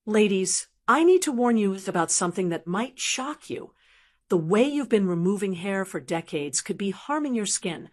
Ladies, I need to warn you about something that might shock you. The way you've been removing hair for decades could be harming your skin,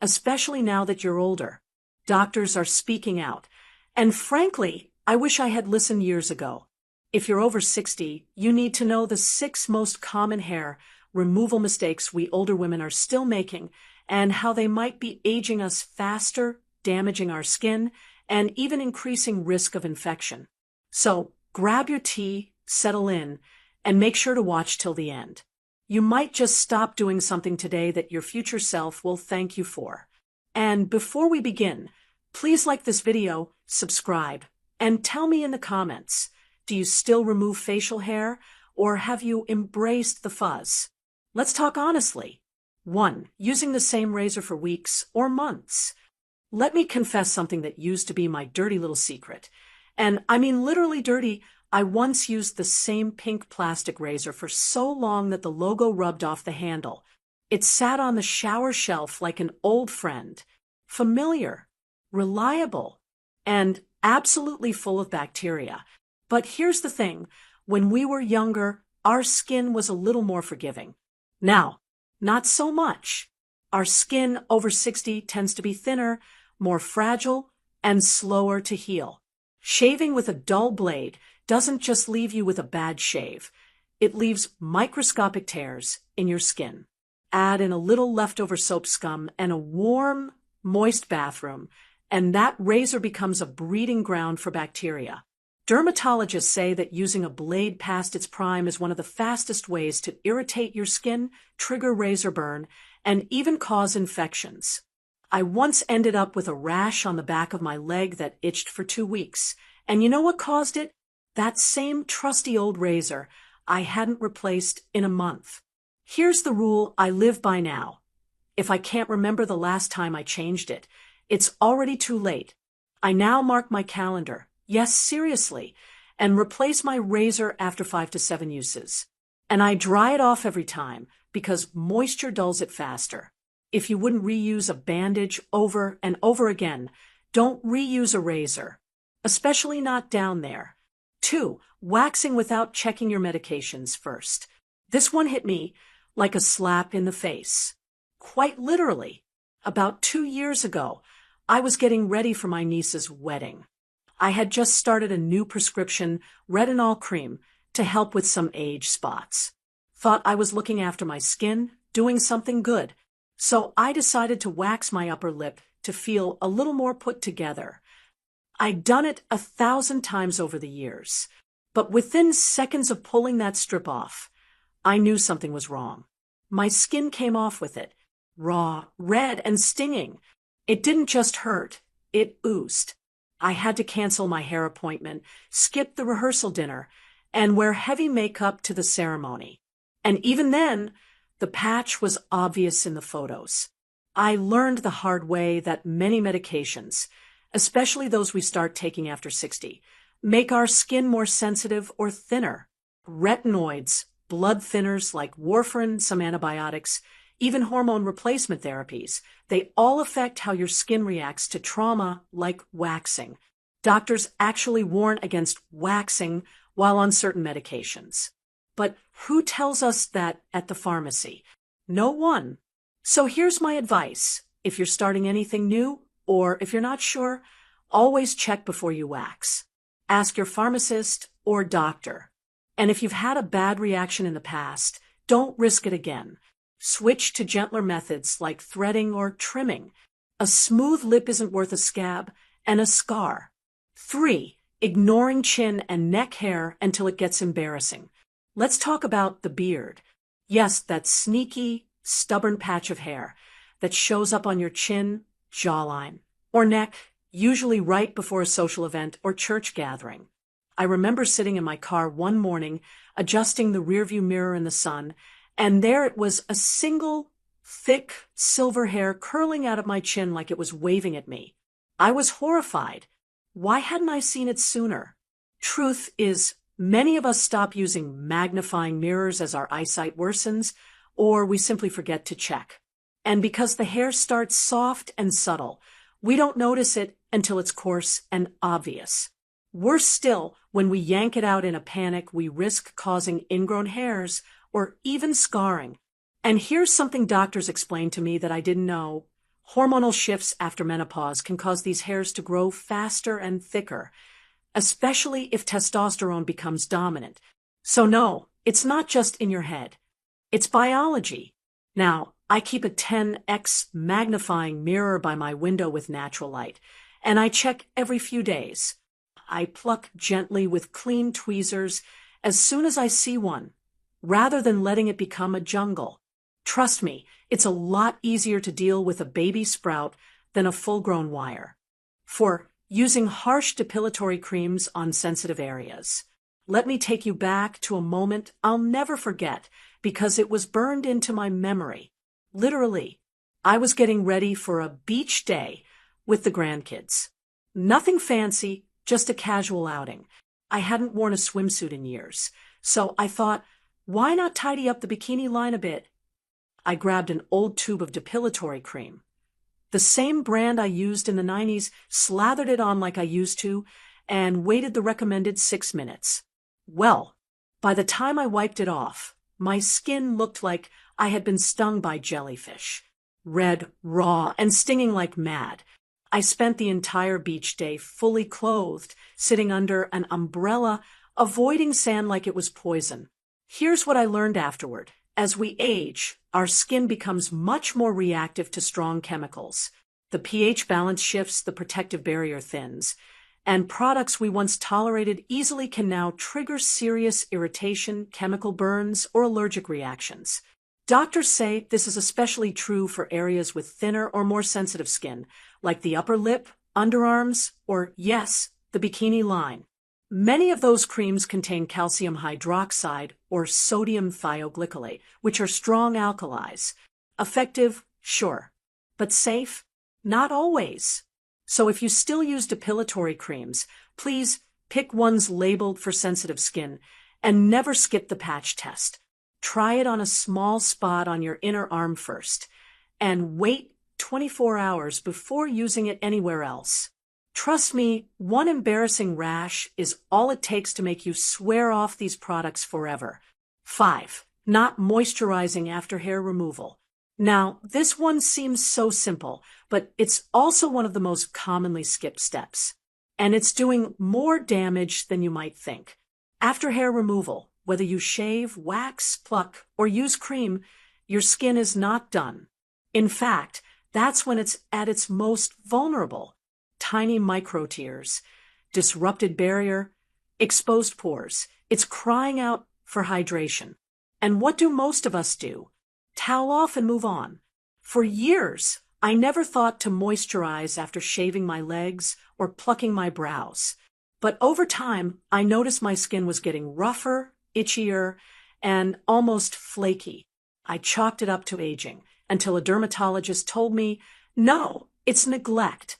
especially now that you're older. Doctors are speaking out. And frankly, I wish I had listened years ago. If you're over 60, you need to know the 6 most common hair removal mistakes we older women are still making and how they might be aging us faster, damaging our skin, and even increasing risk of infection. So, grab your tea, settle in, and make sure to watch till the end. You might just stop doing something today that your future self will thank you for. And before we begin, please like this video, subscribe, and tell me in the comments, do you still remove facial hair, or have you embraced the fuzz? Let's talk honestly. 1. Using the same razor for weeks or months. Let me confess something that used to be my dirty little secret. And I mean literally dirty. I once used the same pink plastic razor for so long that the logo rubbed off the handle. It sat on the shower shelf like an old friend. Familiar, reliable, and absolutely full of bacteria. But here's the thing, when we were younger, our skin was a little more forgiving. Now, not so much. Our skin over 60 tends to be thinner, more fragile, and slower to heal. Shaving with a dull blade doesn't just leave you with a bad shave. It leaves microscopic tears in your skin. Add in a little leftover soap scum and a warm, moist bathroom, and that razor becomes a breeding ground for bacteria. Dermatologists say that using a blade past its prime is one of the fastest ways to irritate your skin, trigger razor burn, and even cause infections. I once ended up with a rash on the back of my leg that itched for 2 weeks. And you know what caused it? That same trusty old razor I hadn't replaced in a month. Here's the rule I live by now. If I can't remember the last time I changed it, it's already too late. I now mark my calendar, yes, seriously, and replace my razor after 5 to 7 uses. And I dry it off every time because moisture dulls it faster. If you wouldn't reuse a bandage over and over again, don't reuse a razor, especially not down there. 2. Waxing without checking your medications first. This one hit me like a slap in the face. Quite literally. About 2 years ago, I was getting ready for my niece's wedding. I had just started a new prescription retinol cream to help with some age spots. Thought I was looking after my skin, doing something good. So I decided to wax my upper lip to feel a little more put together. I'd done it 1,000 times over the years, but within seconds of pulling that strip off, I knew something was wrong. My skin came off with it, raw, red, and stinging. It didn't just hurt, it oozed. I had to cancel my hair appointment, skip the rehearsal dinner, and wear heavy makeup to the ceremony. And even then, the patch was obvious in the photos. I learned the hard way that many medications, especially those we start taking after 60, make our skin more sensitive or thinner. Retinoids, blood thinners like warfarin, some antibiotics, even hormone replacement therapies, they all affect how your skin reacts to trauma like waxing. Doctors actually warn against waxing while on certain medications. But who tells us that at the pharmacy? No one. So here's my advice. If you're starting anything new, or if you're not sure, always check before you wax. Ask your pharmacist or doctor. And if you've had a bad reaction in the past, don't risk it again. Switch to gentler methods like threading or trimming. A smooth lip isn't worth a scab and a scar. 3. Ignoring chin and neck hair until it gets embarrassing. Let's talk about the beard. Yes, that sneaky, stubborn patch of hair that shows up on your chin, jawline, or neck, usually right before a social event or church gathering. I remember sitting in my car one morning, adjusting the rearview mirror in the sun, and there it was, a single, thick, silver hair curling out of my chin like it was waving at me. I was horrified. Why hadn't I seen it sooner? Truth is, many of us stop using magnifying mirrors as our eyesight worsens, or we simply forget to check. And because the hair starts soft and subtle, we don't notice it until it's coarse and obvious. Worse still, when we yank it out in a panic, we risk causing ingrown hairs or even scarring. And here's something doctors explained to me that I didn't know. Hormonal shifts after menopause can cause these hairs to grow faster and thicker, especially if testosterone becomes dominant. So no, it's not just in your head. It's biology. Now, I keep a 10x magnifying mirror by my window with natural light, and I check every few days. I pluck gently with clean tweezers as soon as I see one, rather than letting it become a jungle. Trust me, it's a lot easier to deal with a baby sprout than a full-grown wire. 4. Using harsh depilatory creams on sensitive areas. Let me take you back to a moment I'll never forget because it was burned into my memory. Literally, I was getting ready for a beach day with the grandkids. Nothing fancy, just a casual outing. I hadn't worn a swimsuit in years, so I thought, why not tidy up the bikini line a bit? I grabbed an old tube of depilatory cream. The same brand I used in the 90s, slathered it on like I used to, and waited the recommended 6 minutes. Well, by the time I wiped it off, my skin looked like I had been stung by jellyfish. Red, raw, and stinging like mad. I spent the entire beach day fully clothed, sitting under an umbrella, avoiding sand like it was poison. Here's what I learned afterward. As we age, our skin becomes much more reactive to strong chemicals. The pH balance shifts, the protective barrier thins, and products we once tolerated easily can now trigger serious irritation, chemical burns, or allergic reactions. Doctors say this is especially true for areas with thinner or more sensitive skin, like the upper lip, underarms, or, yes, the bikini line. Many of those creams contain calcium hydroxide or sodium thioglycolate, which are strong alkalis. Effective? Sure. But safe? Not always. So if you still use depilatory creams, please pick ones labeled for sensitive skin and never skip the patch test. Try it on a small spot on your inner arm first, and wait 24 hours before using it anywhere else. Trust me, one embarrassing rash is all it takes to make you swear off these products forever. 5. Not moisturizing after hair removal. Now, this one seems so simple, but it's also one of the most commonly skipped steps. And it's doing more damage than you might think. After hair removal, whether you shave, wax, pluck, or use cream, your skin is not done. In fact, that's when it's at its most vulnerable. Tiny micro tears, disrupted barrier, exposed pores. It's crying out for hydration. And what do most of us do? Towel off and move on. For years, I never thought to moisturize after shaving my legs or plucking my brows. But over time, I noticed my skin was getting rougher, itchier, and almost flaky. I chalked it up to aging until a dermatologist told me, no, it's neglect.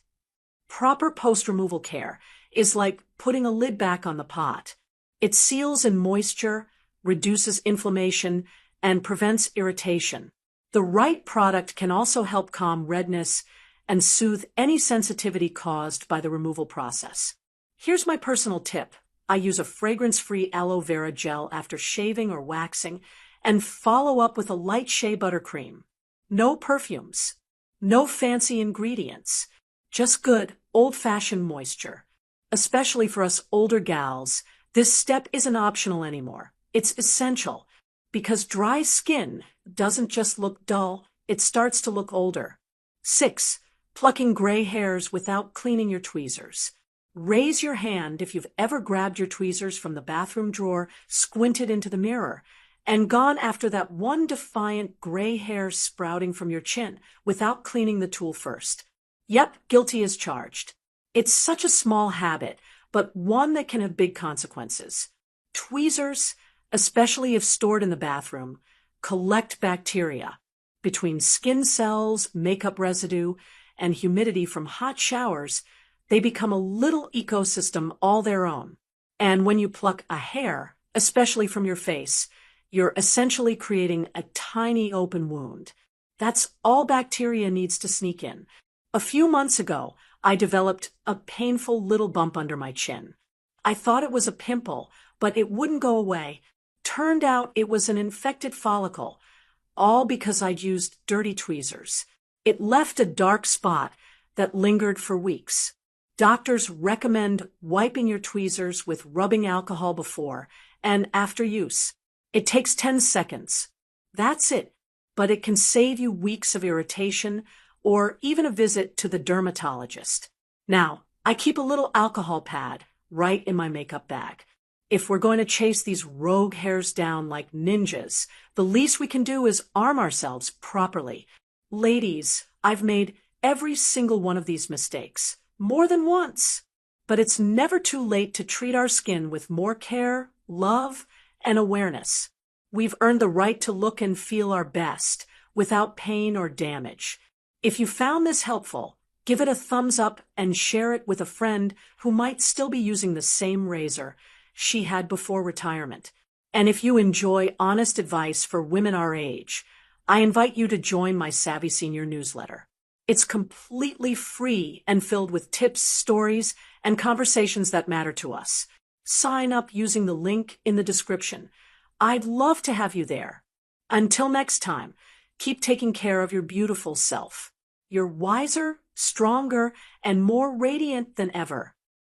Proper post-removal care is like putting a lid back on the pot. It seals in moisture, reduces inflammation, and prevents irritation. The right product can also help calm redness and soothe any sensitivity caused by the removal process. Here's my personal tip. I use a fragrance-free aloe vera gel after shaving or waxing and follow up with a light shea butter cream. No perfumes, no fancy ingredients, just good, old-fashioned moisture. Especially for us older gals, this step isn't optional anymore. It's essential, because dry skin doesn't just look dull, it starts to look older. 6. Plucking gray hairs without cleaning your tweezers. Raise your hand if you've ever grabbed your tweezers from the bathroom drawer, squinted into the mirror, and gone after that one defiant gray hair sprouting from your chin without cleaning the tool first. Yep, guilty as charged. It's such a small habit, but one that can have big consequences. Tweezers, especially if stored in the bathroom, collect bacteria. Between skin cells, makeup residue, and humidity from hot showers, they become a little ecosystem all their own. And when you pluck a hair, especially from your face, you're essentially creating a tiny open wound. That's all bacteria needs to sneak in. A few months ago, I developed a painful little bump under my chin. I thought it was a pimple, but it wouldn't go away. Turned out it was an infected follicle, all because I'd used dirty tweezers. It left a dark spot that lingered for weeks. Doctors recommend wiping your tweezers with rubbing alcohol before and after use. It takes 10 seconds. That's it, but it can save you weeks of irritation or even a visit to the dermatologist. Now, I keep a little alcohol pad right in my makeup bag. If we're going to chase these rogue hairs down like ninjas, the least we can do is arm ourselves properly. Ladies, I've made every single one of these mistakes, more than once. But it's never too late to treat our skin with more care, love, and awareness. We've earned the right to look and feel our best, without pain or damage. If you found this helpful, give it a thumbs up and share it with a friend who might still be using the same razor she had before retirement. And if you enjoy honest advice for women our age, I invite you to join my Savvy Senior newsletter. It's completely free and filled with tips, stories, and conversations that matter to us. Sign up using the link in the description. I'd love to have you there. Until next time, keep taking care of your beautiful self. You're wiser, stronger, and more radiant than ever.